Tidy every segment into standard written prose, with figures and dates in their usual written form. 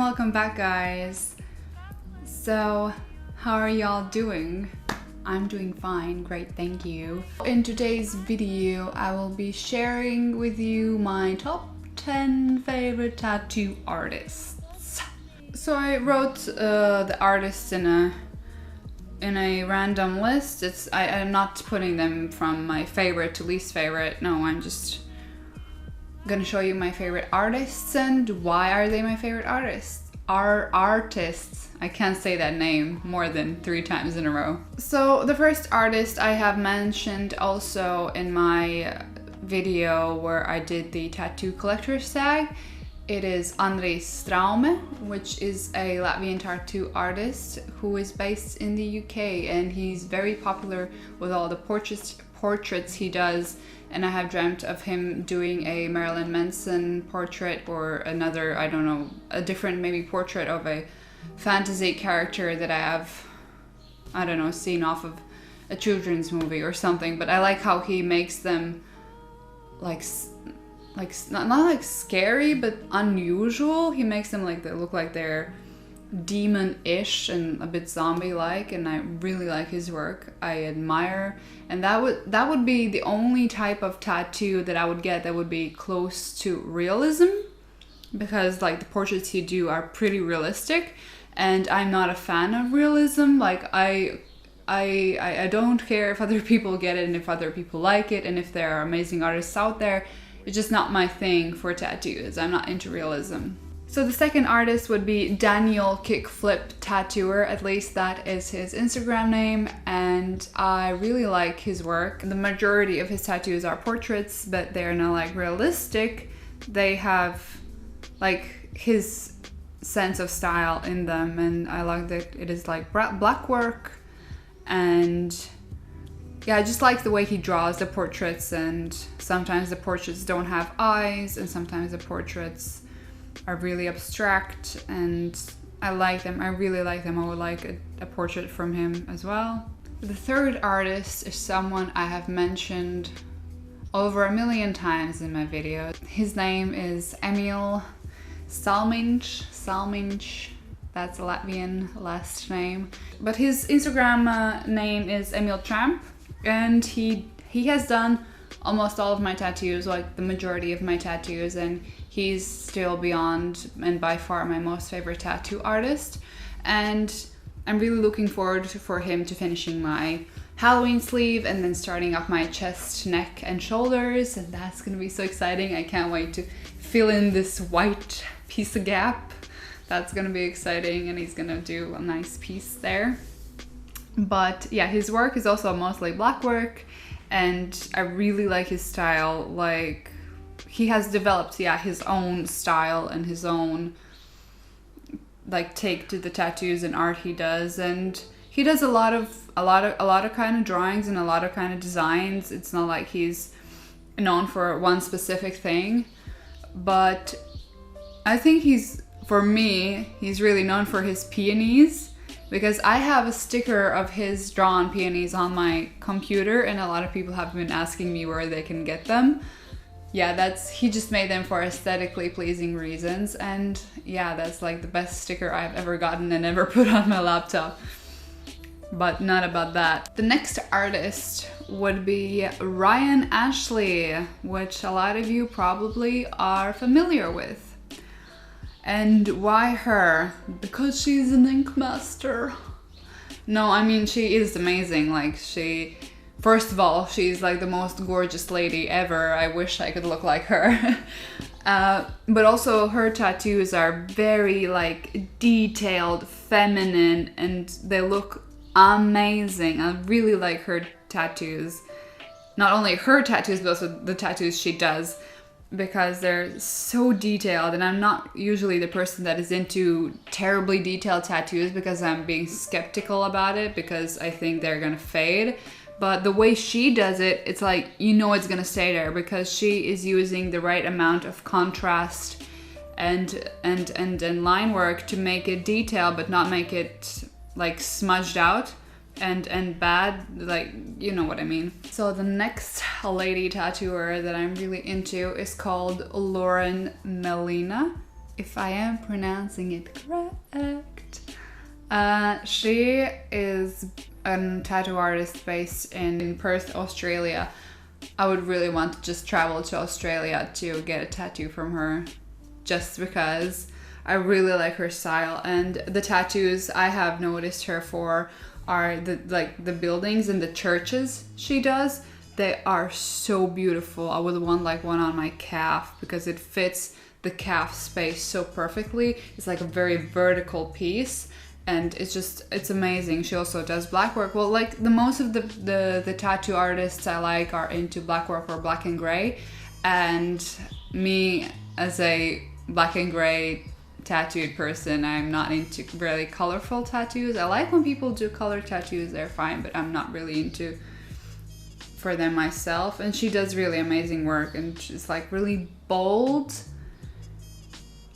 welcome back, guys. So, how are y'all doing? I'm doing fine, great, thank you. In today's video, I will be sharing with you my top 10 favorite tattoo artists. So I wrote the artists in a random list. I'm not putting them from my favorite to least favorite. No, I'm just gonna show you my favorite artists and why are they my favorite artists. I can't say that name more than 3 times in a row. So the first artist I have mentioned also in my video where I did the tattoo collector's tag. It is Anrijs Straume, which is a Latvian tattoo artist who is based in the UK, and he's very popular with all the portraits he does. And I have dreamt of him doing a Marilyn Manson portrait or another, I don't know, a different maybe portrait of a fantasy character that I have, I don't know, seen off of a children's movie or something. But I like how he makes them like not like scary, but unusual. He makes them like they look like they're demon-ish and a bit zombie-like, and I really like his work. I admire, and that would be the only type of tattoo that I would get that would be close to realism, because like the portraits he do are pretty realistic, and I'm not a fan of realism. Like I don't care if other people get it and if other people like it and if there are amazing artists out there. It's just not my thing for tattoos. I'm not into realism. So the second artist would be Daniel Kickflip Tattooer, at least that is his Instagram name, and I really like his work. The majority of his tattoos are portraits, but they're not like realistic. They have like his sense of style in them, and I like that it is like black work, and yeah, I just like the way he draws the portraits, and sometimes the portraits don't have eyes, and sometimes the portraits are really abstract, and I like them. I really like them. I would like a portrait from him as well. The third artist is someone I have mentioned over 1,000,000 times in my video. His name is Emīls Salmiņš. That's a Latvian last name. But his Instagram name is Emil Salman, and he has done almost all of my tattoos, like the majority of my tattoos, and he's still beyond and by far my most favorite tattoo artist. And I'm really looking forward for him to finishing my Halloween sleeve and then starting up my chest, neck and shoulders, and that's gonna be so exciting. I can't wait to fill in this white piece of gap. That's gonna be exciting, and he's gonna do a nice piece there. But yeah, his work is also mostly black work, and I really like his style. Like, he has developed, his own style and his own like take to the tattoos and art he does, and he does a lot of kind of drawings and a lot of kind of designs. It's not like he's known for one specific thing, but I think he's really known for his peonies, because I have a sticker of his drawn peonies on my computer, and a lot of people have been asking me where they can get them. Yeah, he just made them for aesthetically pleasing reasons, and yeah, that's like the best sticker I've ever gotten and ever put on my laptop. But not about that. The next artist would be Ryan Ashley, which a lot of you probably are familiar with. And why her? Because she's an ink master. No, I mean, she is amazing. Like, first of all, she's like the most gorgeous lady ever. I wish I could look like her. But also her tattoos are very like detailed, feminine, and they look amazing. I really like her tattoos. Not only her tattoos, but also the tattoos she does, because they're so detailed, and I'm not usually the person that is into terribly detailed tattoos because I'm being skeptical about it, because I think they're gonna fade. But the way she does it, it's like, you know it's gonna stay there, because she is using the right amount of contrast and line work to make it detailed but not make it like smudged out and bad, like, you know what I mean. So the next lady tattooer that I'm really into is called Melina. if I am pronouncing it correct. She is a tattoo artist based in Perth, Australia. I would really want to just travel to Australia to get a tattoo from her, just because I really like her style. And the tattoos I have noticed her for are the buildings and the churches she does. They are so beautiful. I would want like one on my calf because it fits the calf space so perfectly. It's like a very vertical piece, and it's amazing. She also does black work. Well, like the most of the tattoo artists I like are into black work or black and gray, and me as a black and gray tattooed person, I'm not into really colorful tattoos. I like when people do color tattoos, they're fine, but I'm not really into for them myself. And she does really amazing work, and she's like really bold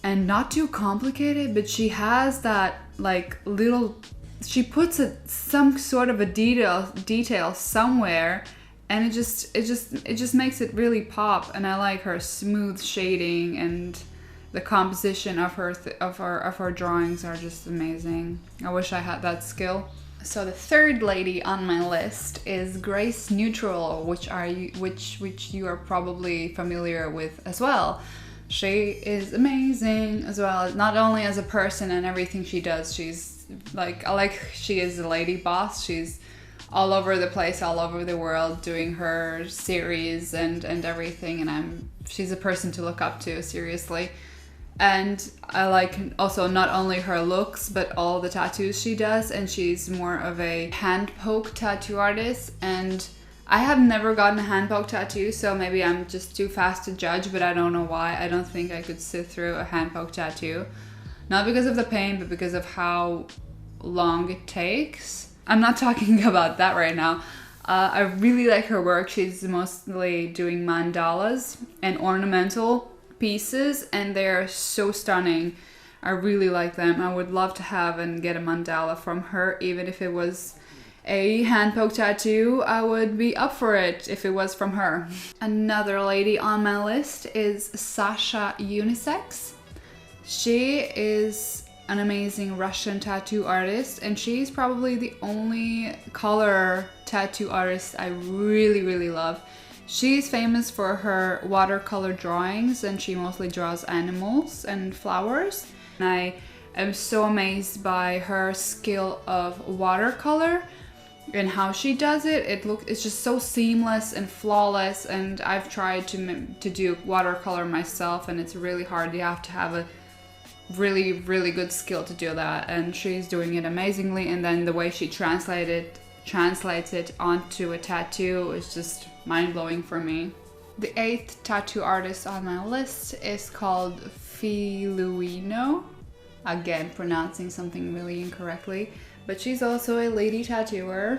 and not too complicated, but she has that like little, she puts some sort of a detail somewhere, and it just makes it really pop. And I like her smooth shading, and the composition of her drawings are just amazing. I wish I had that skill. So the third lady on my list is Grace Neutral, which you are probably familiar with as well. She is amazing as well, not only as a person and everything she does. She's like, she is a lady boss. She's all over the place, all over the world, doing her series and everything. And she's a person to look up to, seriously. And I like also not only her looks, but all the tattoos she does. And she's more of a hand poke tattoo artist. And I have never gotten a hand poke tattoo, so maybe I'm just too fast to judge, but I don't know why. I don't think I could sit through a hand poke tattoo. Not because of the pain, but because of how long it takes. I'm not talking about that right now. I really like her work. She's mostly doing mandalas and ornamental pieces, and they're so stunning. I really like them. I would love to have and get a mandala from her, even if it was a hand poke tattoo. I would be up for it if it was from her. Another lady on my list is Sasha Unisex. She is an amazing Russian tattoo artist, and she's probably the only color tattoo artist I really love. She's famous for her watercolor drawings, and she mostly draws animals and flowers. And I am so amazed by her skill of watercolor and how she does it. It's just so seamless and flawless. And I've tried to do watercolor myself, and it's really hard. You have to have a really good skill to do that, and she's doing it amazingly. And then the way she translates it onto a tattoo is just mind-blowing for me. The 8th tattoo artist on my list is called Filouino. Again, pronouncing something really incorrectly. But she's also a lady tattooer.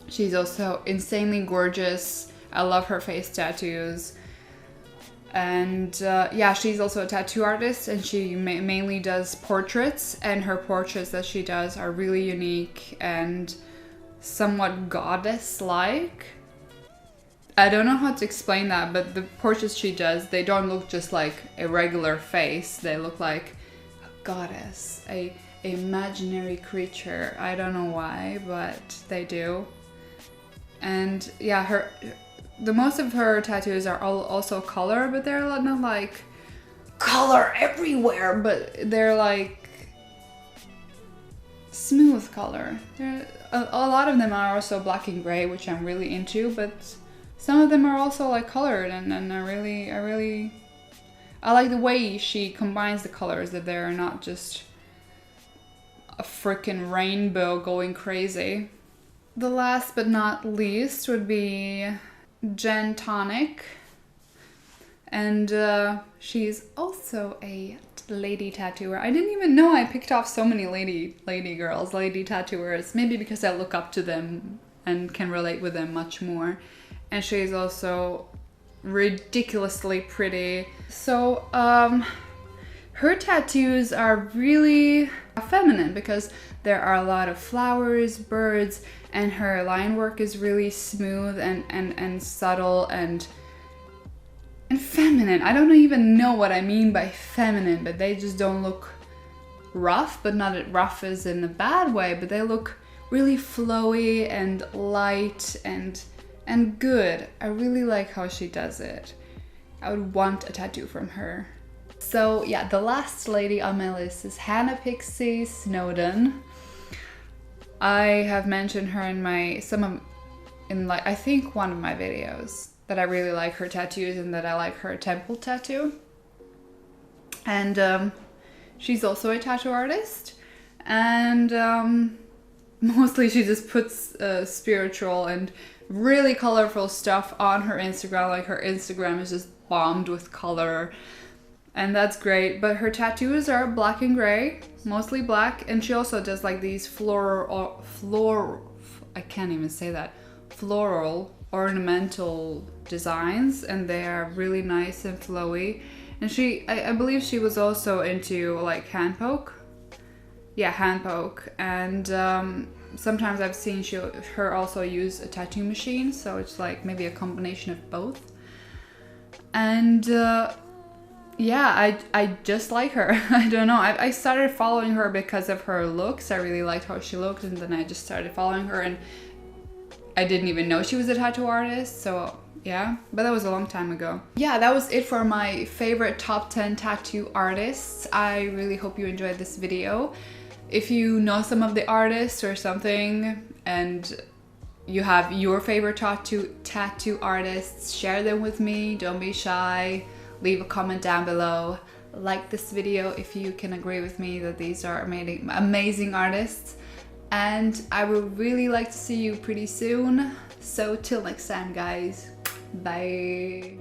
She's also insanely gorgeous. I love her face tattoos. And yeah, she's also a tattoo artist, and she mainly does portraits. And her portraits that she does are really unique and somewhat goddess-like. I don't know how to explain that, but the portraits she does, they don't look just like a regular face. They look like a goddess, a imaginary creature. I don't know why, but they do. And yeah, the most of her tattoos are also color, but they're not like color everywhere, but they're like smooth color. A lot of them are also black and gray, which I'm really into, but some of them are also like colored, and I like the way she combines the colors, that they're not just a freaking rainbow going crazy. The last but not least would be Tonic, and she's also a lady tattooer. I didn't even know I picked off so many lady tattooers, maybe because I look up to them and can relate with them much more. And she's also ridiculously pretty. So her tattoos are really feminine because there are a lot of flowers, birds, and her line work is really smooth and subtle, and and feminine. I don't even know what I mean by feminine, but they just don't look rough, but not rough as in a bad way, but they look really flowy and light and good. I really like how she does it. I would want a tattoo from her. So yeah, the last lady on my list is Hannah Pixie Snowdon. I have mentioned her in I think one of my videos, that I really like her tattoos and that I like her temple tattoo. And she's also a tattoo artist, and mostly she just puts spiritual and really colorful stuff on her Instagram. Like, her Instagram is just bombed with color, and that's great. But her tattoos are black and gray, mostly black, and she also does like these floral ornamental designs, and they are really nice and flowy. And I believe she was also into like hand poke. Yeah, hand poke. And sometimes I've seen her also use a tattoo machine, so it's like maybe a combination of both. And yeah, I just like her. I don't know. I started following her because of her looks. I really liked how she looked, and then I just started following her, and I didn't even know she was a tattoo artist, so yeah, but that was a long time ago. Yeah, that was it for my favorite top 10 tattoo artists. I really hope you enjoyed this video. If you know some of the artists or something, and you have your favorite tattoo artists, share them with me. Don't be shy. Leave a comment down below. Like this video if you can agree with me that these are amazing artists. And I would really like to see you pretty soon. So till next time, guys. Bye.